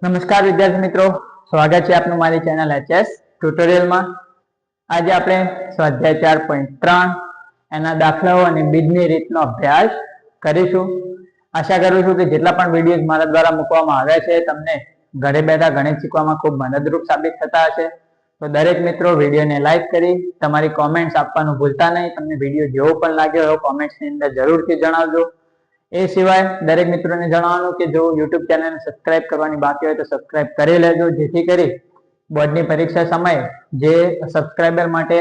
નમસ્કાર વિદ્યાર્થી મિત્રો, સ્વાગત છે આપનું મારી ચેનલ એચએસ ટ્યુટોરિયલમાં। આજે આપણે સ્વાધ્યાય 4.3 એના દાખલાઓ અને બીજની રીતનો અભ્યાસ કરીશું। આશા કરું છું કે જેટલા પણ વિડીયોઝ મારા દ્વારા મૂકવામાં આવ્યા છે તમને ઘરે બેઠા ગણિત શીખવામાં ખૂબ મદદરૂપ સાબિત થતા હશે। તો દરેક મિત્રો વિડીયોને લાઈક કરી તમારી કોમેન્ટ્સ આપવાનું ભૂલતા નહીં। તમને વિડીયો જેવો પણ લાગ્યો એવો કોમેન્ટ્સની અંદર જરૂરથી જણાવજો। એ સિવાય દરેક મિત્રોને જણાવવાનું કે જો યુટ્યુબ ચેનલને સબસ્ક્રાઇબ કરવાની બાકી હોય તો સબસ્ક્રાઇબ કરી લેજો, જેથી કરી બોર્ડની પરીક્ષા સમયે જે સબસ્ક્રાઇબર માટે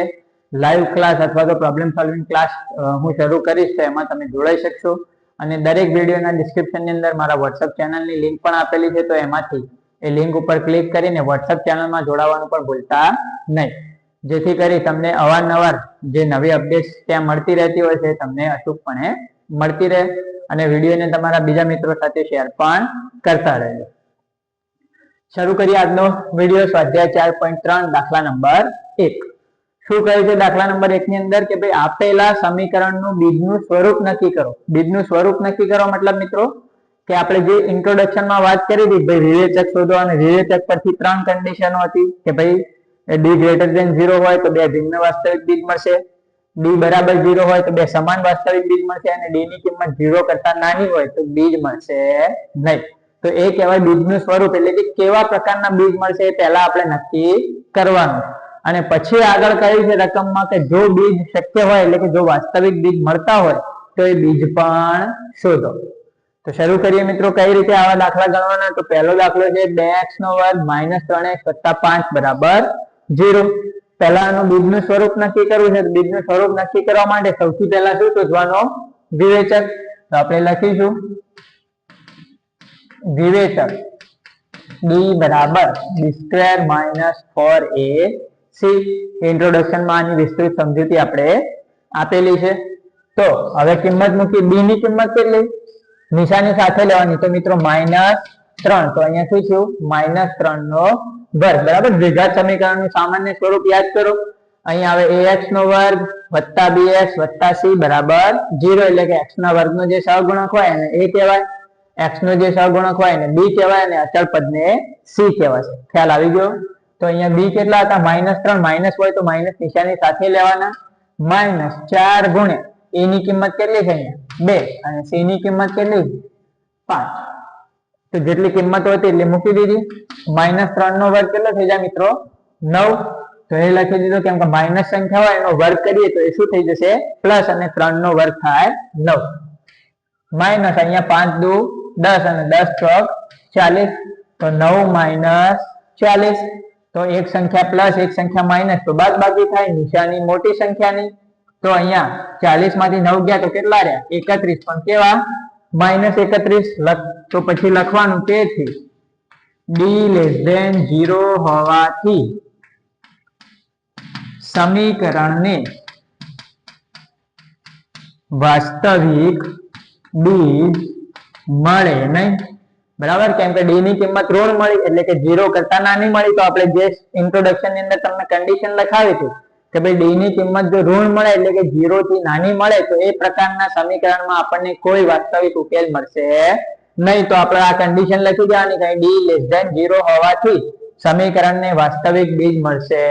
લાઈવ ક્લાસ અથવા તો પ્રોબ્લેમ સોલ્વિંગ ક્લાસ હું શરૂ કરીશ તો એમાં તમે જોડાઈ શકશો। અને દરેક વિડીયોના ડિસ્ક્રિપ્શનની અંદર મારા વોટ્સઅપ ચેનલની લિંક પણ આપેલી છે, તો એમાંથી એ લિંક ઉપર ક્લિક કરીને વોટ્સઅપ ચેનલમાં જોડાવાનું પણ ભૂલતા નહીં, જેથી કરી તમને અવારનવાર જે નવી અપડેટ્સ ત્યાં મળતી રહેતી હોય છે તમને અચૂકપણે મળતી રહે। અને વિડીયોને તમારા બીજા મિત્રો સાથે શેર પણ કરતા રહેજો। શરૂ કરીએ આજનો વિડીયો। સ્વાધ્યાય 4.3 દાખલા નંબર 1। શું કહે છે દાખલા નંબર 1 ની અંદર કે ભાઈ આપેલા સમીકરણનું બીજનું સ્વરૂપ નક્કી કરો। બીજનું સ્વરૂપ નક્કી કરો મતલબ મિત્રો કે આપણે જે ઇન્ટ્રોડક્શનમાં વાત કરી હતી ભાઈ વિવેચક શોધો, અને વિવેચક પરથી 3 કન્ડિશનો હતી કે ભાઈ d ગ્રેટર ધેન 0 હોય તો બે ભિન્ન વાસ્તવિક બીજ મળશે, d બરાબર 0 હોય તો બે સમાન વાસ્તવિક બીજ મળશે, અને d ની કિંમત 0 કરતા નાની હોય તો બીજ મળશે નહીં। તો એ કહેવાય બીજનું સ્વરૂપ, એટલે કે કેવા પ્રકારના બીજ મળશે એ પહેલા આપણે નક્કી કરવાનું। અને પછી આગળ કહ્યું છે રકમમાં કે જો બીજ શક્ય હોય એટલે કે જો વાસ્તવિક બીજ મળતા હોય તો એ બીજ પણ શોધો। તો શરૂ કરીએ મિત્રો કઈ રીતે આવા દાખલા ગણવાના। તો પહેલો દાખલો છે 2x² - 3x + 5 બરાબર 0। પહેલાનું બીજનું સ્વરૂપ નક્કી કરવું છે। બીજનું સ્વરૂપ નક્કી કરવા માટે સૌથી પહેલા શું શોધવાનો? વિવેચક। તો આપણે લખીશું વિવેચક d બરાબર b² - 4ac। ઇન્ટ્રોડક્શનમાં આની વિસ્તૃત સમજૂતી આપણે આપેલી છે। તો હવે કિંમત મૂકી, b ની કિંમત કેટલી? નિશાની સાથે લેવાની, તો મિત્રો -3। તો અહીંયા શું થયું? -3 નો વર્ગ બરાબર। દ્વિઘાત સમીકરણનું સામાન્ય સ્વરૂપ યાદ કરો। અહીંયા આવે ax² + bx + c બરાબર 0, એટલે કે x ના વર્ગનો જે સહગુણક હોય એને a કહેવાય, x નો જે સહગુણક હોય એને b કહેવાય, અને અચળ પદને c કહેવાય। ખ્યાલ આવી ગયો? તો અહીંયા b કેટલા હતા? -3। માઇનસ હોય તો માઇનસ નિશાની સાથે લેવાના। -4 ગુણ્યા a ની કિંમત કેટલી છે? અહીંયા 2, અને c ની કિંમત કેટલી? 5। તો જેટલી કિંમતો હતી એટલી મૂકી દીધી। -3 નો વર્ગ કેટલો થઈ જાય મિત્રો? 9। તો એ લખી દીધો, કેમ કે માઇનસ સંખ્યા હોય એનો વર્ગ કરીએ તો એ શું થઈ જશે? પ્લસ, અને 3 નો વર્ગ થાય 9 માઇનસ અહીંયા 5 દુ 10, અને 10 ચોક 40। તો 9 - 40। તો એક સંખ્યા પ્લસ એક સંખ્યા માઇનસ, તો બાદબાકી થાય, નિશાની મોટી સંખ્યાની। તો અહીંયા 40 માંથી 9 ગયા તો કેટલા રહ્યા? 31। પણ કેવા? -31। તો પછી લખવાનું તેથી d < 0 હોવાથી સમીકરણને વાસ્તવિક બીજ મળે નહીં, બરાબર। કેમ કે d ની કિંમત ઋણ મળી, એટલે કે 0 કરતા નાની મળી। તો આપણે જે ઇન્ટ્રોડક્શન ની અંદર તમને કન્ડિશન લખાવી હતી કે ભાઈ d ની કિંમત જો ઋણ મળે એટલે કે 0 થી નાની મળે તો એ પ્રકારના સમીકરણમાં આપણને કોઈ વાસ્તવિક ઉકેલ મળશે નહીં। તો આપણે આ કન્ડિશન લખી દેવાની કે d < 0 હોવાથી સમીકરણને વાસ્તવિક બીજ મળશે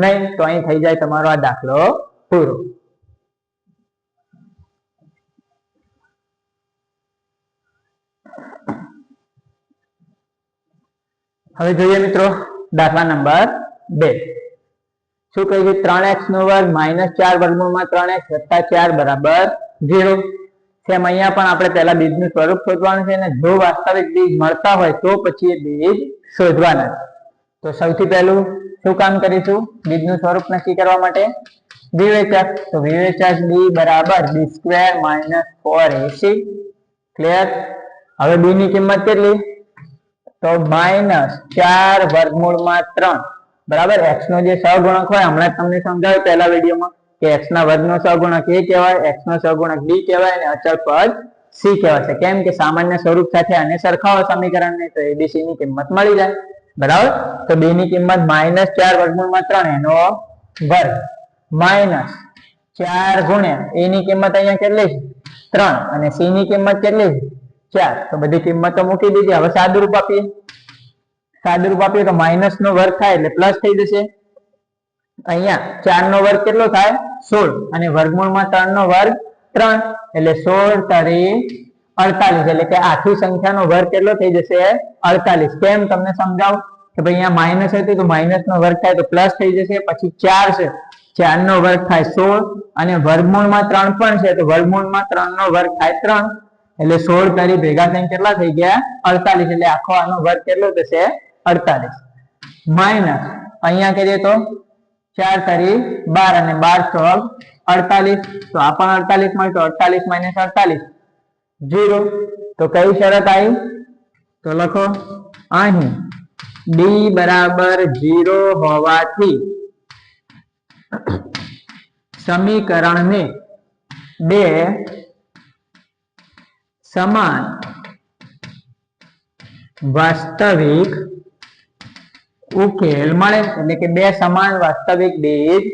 નહીં। તો અહીં થઈ જાય તમારો આ દાખલો પૂરો। હવે જોઈએ મિત્રો દાખલા નંબર 2। શું કહે છે? 3x² - 4 √ 3x + 4 બરાબર 0। સેમ અહીંયા પણ આપણે પહેલા બીજનું સ્વરૂપ શોધવાનું છે, અને જો વાસ્તવિક બીજ મળતા હોય તો પછી એ બીજ શોધવાના છે। તો સૌથી પહેલું શું કામ કરીશું બીજનું સ્વરૂપ નક્કી કરવા માટે? વિવેચક। તો વિવેચક d બરાબર b² - 4ac। ક્લિયર? હવે b ની કિંમત કેટલી? તો -4 √ 3 બરાબર। x નો જે સહગુણક હોય હમણાં તમને સમજાવ્યું પહેલા વિડીયોમાં કે x ના વર્ગનો સહગુણક a કહેવાય, x નો સહગુણક b કહેવાય, અને અચળ પદ c કહેવાય। કેમ કે સામાન્ય સ્વરૂપ સાથે આને સરખાવો સમીકરણને તો abc ની કિંમત મળી જાય, બરાબર। તો b ની કિંમત -4 √ 3 એનો વર્ગ -4 ગુણ્યા a ની કિંમત અહીંયા કેટલી છે? 3, અને c ની કિંમત કેટલી છે? 4। તો બધી કિંમતો મૂકી દીધી। હવે સાદુરૂપ આપીએ સાદુરૂપ આપીએ તો માઇનસ નો વર્ગ થાય એટલે પ્લસ થઈ જશે. અહીંયા 4 નો વર્ગ કેટલો થાય 16 અને વર્ગમૂળમાં 3 નો વર્ગ 3 એટલે 16 તારી 48 એટલે કે આખી સંખ્યાનો વર્ગ કેટલો થઈ જશે 48. કેમ તમને સમજાવું કે ભાઈ અહીંયા માઇનસ હતું તો માઇનસ નો વર્ગ થાય તો પ્લસ થઈ જશે. પછી 4 છે 4 નો વર્ગ થાય 16 અને વર્ગમૂળમાં 3 પણ છે તો વર્ગમૂળમાં 3 નો વર્ગ થાય 3 એટલે 16 તારી ભેગા થઈને કેટલા થઈ ગયા 48 એટલે આખો આનો વર્ગ કેટલો થશે 48 માઇનસ અહીંયા કરીએ તો 4 તારી 12 અને 12 ચોક 48 તો આ પણ 48 મળે તો 48 માઇનસ 48 0. તો કઈ શરત આવી તો લખો અહીં ડી બરાબર 0 હોવાથી સમીકરણને બે સમાન વાસ્તવિક ઉકેલ મળે એટલે કે બે સમાન વાસ્તવિક બીજ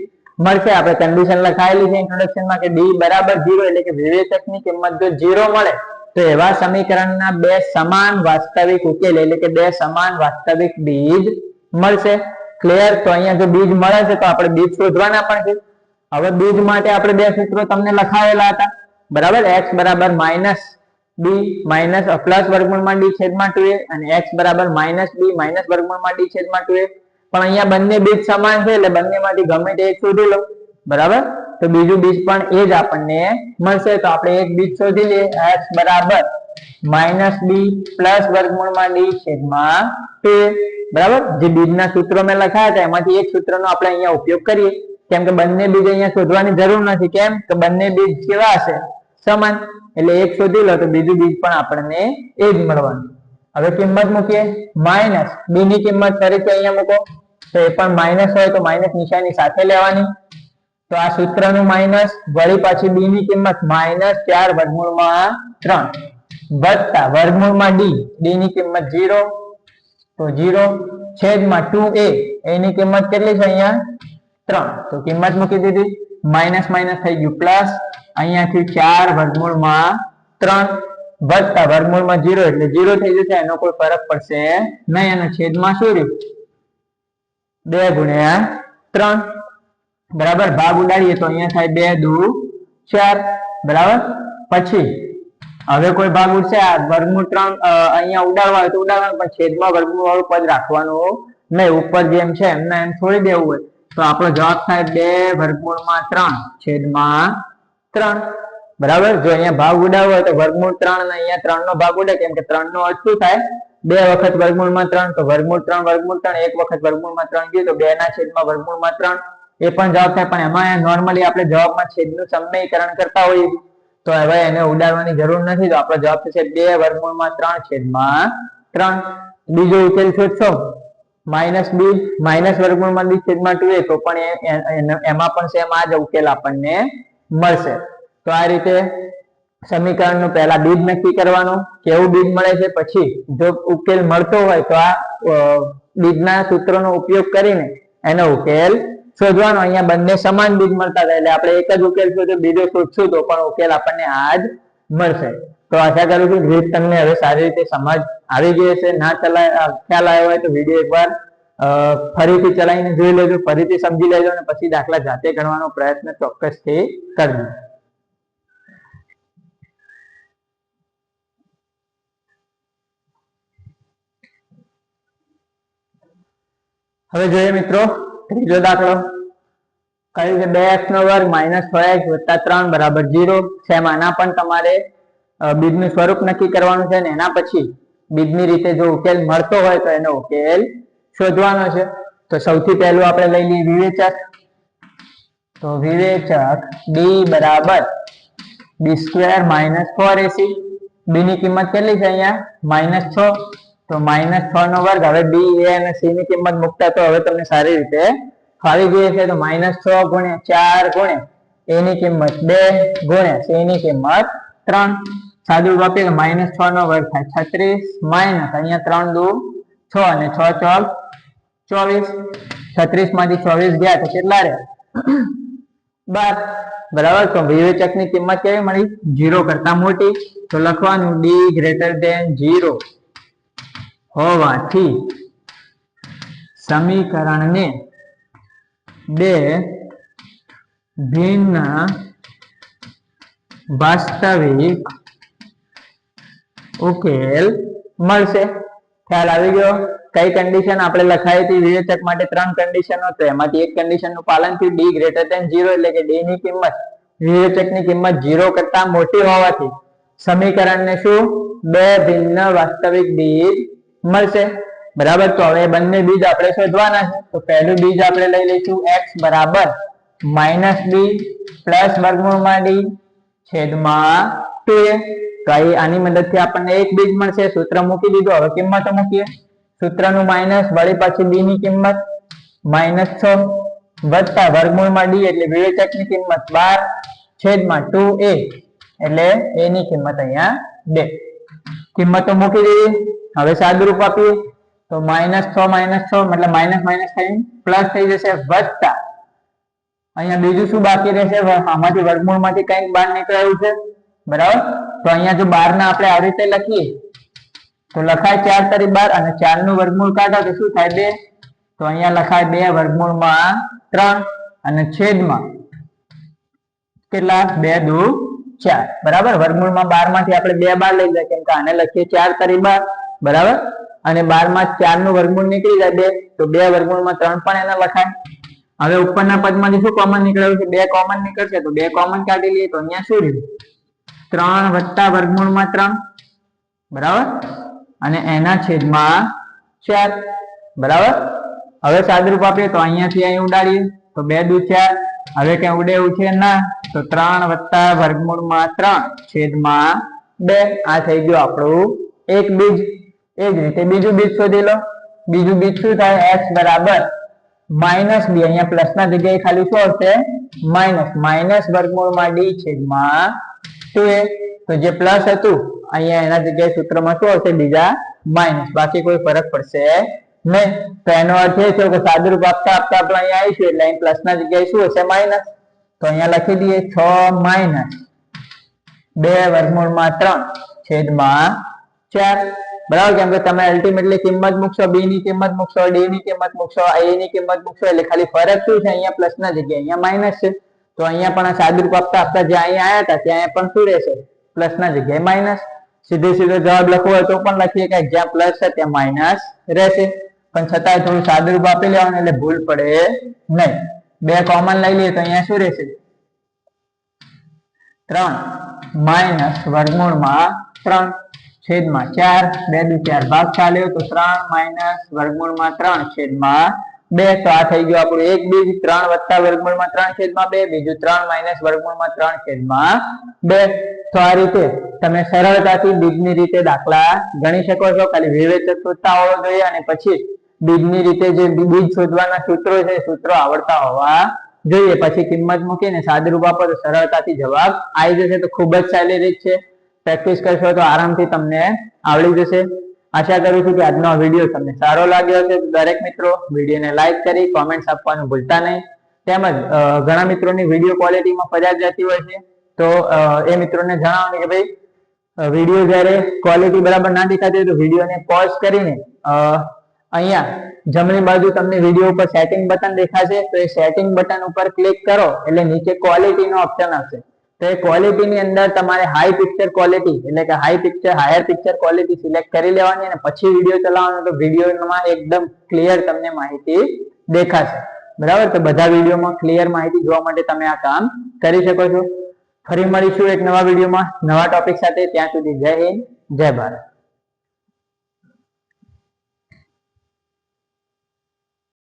મળશે. આપણે કન્ડિશન લખાયેલી છે ઇન્ટ્રોડક્શન માં કે ડી બરાબર 0 એટલે કે વિવેચકની કિંમત જો 0 મળે તો એવા સમીકરણના બે સમાન વાસ્તવિક ઉકેલ એટલે કે બે સમાન વાસ્તવિક બીજ મળશે. ક્લિયર? તો અહીંયા જો બીજ મળે છે તો આપણે બીજ શોધવાના પણ છે. હવે બીજ માટે આપણે બે સૂત્રો તમને લખાવેલા હતા બરાબર. x બરાબર માઇનસ બી માઇનસ પ્લસ વર્ગમૂળમાં ડી છેદમાં 2a અને x બરાબર માઇનસ બી માઇનસ વર્ગમૂળમાં ડી છેદમાં 2a. પણ અહીંયા બંને બીજ સમાન છે એટલે બંનેમાંથી ગમે તે એક શોધી લો બરાબર. તો બીજું બીજ પણ એ જ આપણને મળશે. તો આપણે એક બીજ શોધી લઈએ x બરાબર માઇનસ બી પ્લસ વર્ગમૂળમાં ડી છેદમાં 2a બરાબર. જે બીજના સૂત્રો મેં લખાયા હતા એમાંથી એક સૂત્રનો આપણે અહીંયા ઉપયોગ કરીએ કેમ કે બંને બીજ અહીંયા શોધવાની જરૂર નથી. કેમ કે બંને બીજ કેવા હશે સમાન એટલે એક શોધી લો તો બીજું બીજ પણ આપણને એ જ મળવાનું. હવે કિંમત મૂકીએ માઇનસ બી ની કિંમત ફરીથી અહીંયા મૂકો તો એ પણ માઇનસ હોય તો માઇનસ નિશાની સાથે લેવાની. તો આ સૂત્રનું માઇનસ વળી પાછી બી ની કિંમત માઇનસ 4 વર્ગમૂળમાં 3 વત્તા વર્ગમૂળમાં ડી ની કિંમત 0 તો 0 છેદમાં 2a એની કિંમત કેટલી છે અહીંયા 3 તો કિંમત મૂકી દીધી. માઇનસ માઇનસ થઈ ગયું પ્લસ અહીંયાથી 4 વર્ગમૂળમાં 3 વત્તા વર્ગમૂળમાં 0 એટલે 0 થઈ જશે એનો કોઈ ફરક પડશે નહીં અને છેદમાં શું રહ્યું 2 ગુણ્યા 3 બરાબર. ભાગ ઉડાડીએ તો અહીંયા થાય 2 દુ 4 બરાબર. પછી હવે કોઈ ભાગ ઉડશે આ વર્ગમૂળ 3 અહીંયા ઉડાડવા હોય તો ઉડાડવાનું પણ છેદમાં વર્ગમૂળ વાળું પદ રાખવાનું નહીં. ઉપર જેમ છે એમને એમ છોડી દેવું હોય તો આપણો જવાબ થાય 2 વર્ગમૂળમાં 3 છેદમાં 3 બરાબર. જો અહીંયા ભાગ ઉડાડવો હોય તો વર્ગમૂળ 3 અને અહીંયા 3 નો ભાગ ઉડે કેમ કે 3 નો અર્થ શું થાય 2 વખત વર્ગમૂળમાં 3 તો વર્ગમૂળ 3 એક વખત વર્ગમૂળમાં 3 ગયું તો 2 ના છેદમાં વર્ગમૂળમાં 3 એ પણ જવાબ થાય. પણ એમાં નોર્મલી આપણે જવાબમાં છેદનું સમયકરણ કરતા હોઈએ તો હવે એને ઉડાડવાની જરૂર નથી તો આપણો જવાબ થશે 2 વર્ગમૂળમાં 3 છેદમાં 3. બીજો ઉકેલ શોધશો માઇનસ બી માઇનસ વર્ગમૂળમાં બી છેદમાં 2a તો પણ એમાં પણ સેમ આ જ ઉકેલ આપણને મળશે. તો આ રીતે સમીકરણનું પહેલા બીજ નક્કી કરવાનું કેવું બીજ મળે છે પછી જો ઉકેલ મળતો હોય તો આ બીજના સૂત્રોનો ઉપયોગ કરીને એનો ઉકેલ શોધવાનો. અહીંયા બંને સમાન બીજ મળતા હતા એટલે આપણે એક જ ઉકેલ શોધ્યો બીજો શોધશું તો પણ ઉકેલ આપણને આ જ મળશે. તો આશા કરું છું રીત તમને હવે સારી રીતે સમજ આવી ગઈ હશે. ના ખ્યાલ આવ્યો હોય તો વિડીયો એકવાર ફરીથી ચલાવીને જોઈ લેજો ફરીથી સમજી લેજો અને પછી દાખલા જાતે ગણવાનો પ્રયત્ન ચોક્કસથી કરજો. હવે જોઈએ મિત્રો ત્રીજો દાખલો કઈ છે 2x નો વર્ગ માઇનસ 6x વત્તા 3 બરાબર 0. સેમ આના પણ તમારે બીજનું સ્વરૂપ નક્કી કરવાનું છે ને એના પછી બીજની રીતે જો ઉકેલ મળતો હોય તો એનો ઉકેલ શોધવાનો છે. તો સૌથી પહેલું આપણે લઈ લઈએ વિવેચક. તો વિવેચક ડી બરાબર બી સ્ક્વેર માઇનસ 4ac. બી ની કિંમત કેટલી છે અહીંયા માઇનસ 6 તો માઇનસ 6 નો વર્ગ. હવે બી એ અને સી ની કિંમત મૂકતા તો હવે તમને સારી રીતે ફાવી ગઈ છે. તો માઇનસ 6 ગુણ્યા 4 ગુણ્યા એ ની કિંમત 2 ગુણ્યા સી ની કિંમત 3 સાદું વાપરીએ તો માઇનસ 6 નો વર્ગ થાય 36 માઇનસ અહીંયા 3 દુ 6 અને 6 ચોક 24 36 માંથી 24 ગયા તો કેટલા રહ્યા 12 બરાબર. તો વિવેચક ની કિંમત કેવી મળી 0 કરતા મોટી તો લખવાનું ડી ગ્રેટર ધેન 0 હોવાથી સમીકરણને બે ભિન્ન વાસ્તવિક ઉકેલ મળશે. ખ્યાલ આવી ગયો? કઈ કન્ડિશન આપણે લખાઈ હતી વિવેચક માટે? 3 કન્ડિશનો, તો એમાંથી એક કન્ડિશન નું પાલન થયું, d ગ્રેટર ધેન 0, એટલે કે d ની કિંમત વિવેચકની કિંમત 0 કરતા મોટી હોવાથી સમીકરણને શું? બે ભિન્ન વાસ્તવિક બીજ મળશે. બરાબર. તો હવે બંને બીજ આપણે શોધવાના છે. તો પહેલું બીજ આપણે લઈ લઈશું x બરાબર -b પ્લસ વર્ગમૂળમાં d છેદમાં 2a. તો આની મદદથી આપણને એક બીજ મળશે. સૂત્ર મૂકી દીધું. હવે કિંમતો મૂકીએ. સૂત્રનું માઇનસ, વળી પાછી b ની કિંમત -6 વત્તા વર્ગમૂળમાં d એટલે વિવેચકની કિંમત 12 છેદમાં 2a એટલે a ની કિંમત અહીંયા 2. કિંમતો મૂકી દીધી. હવે સાદુરૂપ આપીએ તો -6 મતલબ માઇનસ માઇનસ થઈને પ્લસ થઈ જશે, વત્તા અહીંયા બીજું શું બાકી રહેશે? આમાંથી વર્ગમૂળમાંથી કંઈક બહાર નીકળ્યું છે. બરાબર. તો અહીંયા જો 12 ને આપણે આ રીતે લખીએ તો લખાય 4 તરી 12 અને 4 નું વર્ગમૂળ કાઢો તો શું થાય? 2. તો અહીંયા લખાય 2 વર્ગમૂળમાં 3 અને છેદમાં કેટલા? 2 દુ 4. બરાબર. વર્ગમૂળમાં 12 માંથી આપણે 2 બાર લઈ લઈએ, કેમ કે આને લખીએ 4 તરી 12. બરાબર. અને 12 માં 4 નું વર્ગમૂળ નીકળી જાય 2, તો 2 વર્ગમૂળમાં 3 પણ એને લખાય. હવે ઉપરના પદમાંથી શું કોમન નીકળ્યું છે? 2 કોમન નીકળશે, તો 2 કોમન કાઢી લઈએ તો અહીંયા શું રહ્યું? 3 વત્તા વર્ગમૂળમાં 3. બરાબર. અને એના છેદમાં 4. બરાબર. હવે સાદુરૂપ આપીએ તો અહીંયાથી અહીં ઉડાડીએ તો 2 દુ 4. હવે કઈ ઉડે એવું છે ના, તો 3 વત્તા વર્ગમૂળમાં 3 છેદમાં 2. આ થઈ ગયું આપણું એક બીજ. એ જ રીતે બીજું બીજ શોધી લો. બીજું બીજ શું થાય? x બરાબર -b. અહીંયા પ્લસ ના જગ્યાએ ખાલી શું આવશે? માઇનસ વર્ગમૂળમાં d છેદમાં 2a. તો જે પ્લસ હતું અહીંયા એના જગ્યાએ સૂત્રમાં શું આવશે? બીજા માઇનસ. બાકી કોઈ ફરક પડશે નહીં. તો એનો અર્થ એ છે કે સાદુરૂપ આપતા આપતા આપણે અહીંયા આવીશું એટલે અહીં પ્લસ ના જગ્યાએ શું હશે? માઇનસ. તો અહીંયા લખી દઈએ 6 માઇનસ 2 વર્ગમૂળમાં 3 છેદમાં 4. બરાબર. કેમ કે તમે અલ્ટિમેટલી કિંમત મૂકશો, b ની કિંમત મૂકશો, d ની કિંમત મૂકશો, a ની કિંમત મૂકશો એટલે ખાલી ફરક શું છે? અહીંયા પ્લસ ના જગ્યાએ અહીંયા માઇનસ છે. તો અહીંયા પણ સાદુરૂપ આપતા આપતા જ્યાં અહીંયા આવ્યા હતા ત્યાં પણ શું રહેશે? પ્લસ ના જગ્યાએ માઇનસ. સીધે સીધો જવાબ લખવો હોય તો પણ લખીએ કે જ્યાં પ્લસ છે ત્યાં માઇનસ રહેશે, પણ છતાંય થોડું સાદુરૂપ આપી લેવાનું એટલે ભૂલ પડે નહીં. 2 કોમન લઈ લઈએ તો અહીંયા શું રહેશે? 3 માઇનસ વર્ગમૂળમાં 3 છેદમાં 4. 2 દુ 4 ભાગ ચાલ્યો તો 3 માઇનસ વર્ગમૂળમાં 3 છેદમાં 2. તો આ થઈ ગયું આપણું એક બીજ. 3 વત્તા વર્ગમૂળમાં 3 છેદમાં 2. બીજું 3 માઇનસ વર્ગમૂળમાં 3 છેદમાં 2. તો આ રીતે તમે સરળતાથી બીજની રીતે દાખલા ગણી શકો છો. ખાલી વિવેચક શોધતા હોવો જોઈએ અને પછી બીજની રીતે જે બીજ શોધવાના સૂત્રો છે સૂત્રો આવડતા હોવા જોઈએ. પછી કિંમત મૂકીને સાદુરૂપ આપો તો સરળતાથી જવાબ આવી જશે. તો ખૂબ જ સહેલી રીત છે. પ્રેક્ટિસ કરશો તો આરામથી તમને આવડી જશે. આશા કરું છું કે આજનો વિડીયો તમને સારો લાગ્યો હશે. દરેક મિત્રો વિડીયોને લાઈક કરી કોમેન્ટ્સ આપવાનું ભૂલતા નહીં. તેમજ ઘણા મિત્રોની વિડીયો ક્વોલિટીમાં ફરિયાદ જતી હોય છે, તો એ મિત્રોને જણાવવાનું કે ભાઈ વિડીયો જ્યારે ક્વોલિટી બરાબર ના દેખાતી હોય તો વિડીયોને પોઝ કરીને અહીંયા જમણી બાજુ તમને વિડીયો ઉપર સેટિંગ બટન દેખાશે, તો એ સેટિંગ બટન ઉપર ક્લિક કરો એટલે નીચે ક્વોલિટીનો ઓપ્શન આવશે. તો એ ક્વોલિટીની અંદર તમારે હાઈ પિક્ચર ક્વોલિટી એટલે કે હાયર પિક્ચર ક્વોલિટી સિલેક્ટ કરી લેવાની અને પછી વિડીયો ચલાવવાનો. તો વિડીયોમાં એકદમ ક્લિયર તમને માહિતી દેખાશે. બરાબર. તો બધા વિડીયોમાં ક્લિયર માહિતી જોવા માટે તમે આ કામ કરી શકો છો. ફરી મળીશું એક નવા વિડીયોમાં નવા ટોપિક સાથે. ત્યાં સુધી જય હિન્દ, જય ભારત.